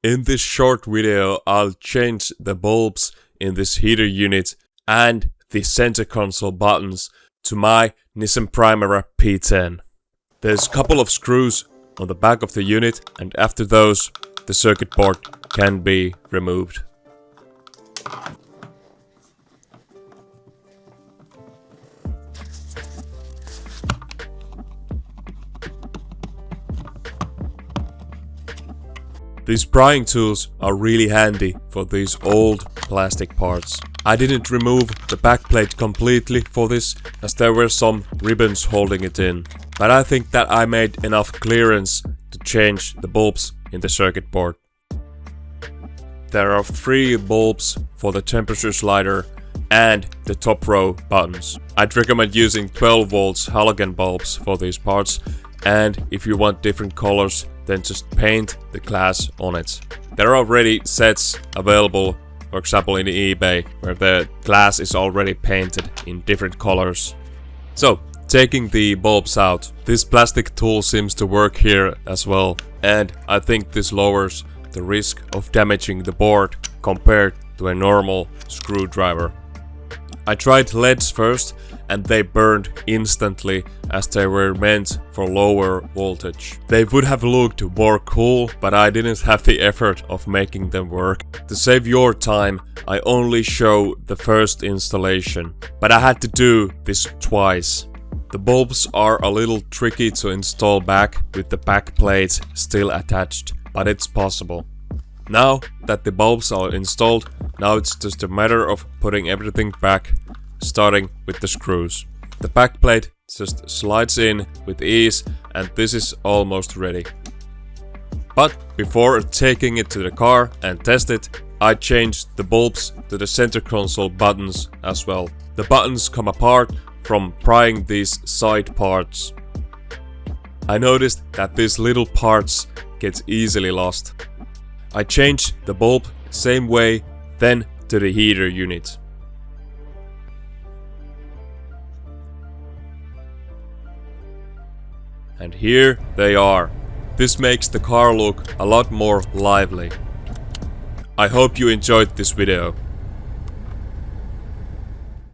In this short video, I'll change the bulbs in this heater unit and the center console buttons to my Nissan Primera P10. There's a couple of screws on the back of the unit, and after those, the circuit board can be removed. These prying tools are really handy for these old plastic parts. I didn't remove the backplate completely for this, as there were some ribbons holding it in. But I think that I made enough clearance to change the bulbs in the circuit board. There are 3 bulbs for the temperature slider and the top row buttons. I'd recommend using 12 volts halogen bulbs for these parts, and if you want different colors, then just paint the glass on it. There are already sets available, for example in eBay, where the glass is already painted in different colors. So, taking the bulbs out, this plastic tool seems to work here as well, and I think this lowers the risk of damaging the board compared to a normal screwdriver. I tried LEDs first, and they burned instantly as they were meant for lower voltage. They would have looked more cool, but I didn't have the effort of making them work. To save your time, I only show the first installation, but I had to do this twice. The bulbs are a little tricky to install back with the back plate still attached, but it's possible. Now that the bulbs are installed, now it's just a matter of putting everything back, starting with the screws. The back plate just slides in with ease, and this is almost ready. But before taking it to the car and test it, I changed the bulbs to the center console buttons as well. The buttons come apart from prying these side parts. I noticed that these little parts get easily lost. I changed the bulb same way, then to the heater unit. And here they are. This makes the car look a lot more lively. I hope you enjoyed this video.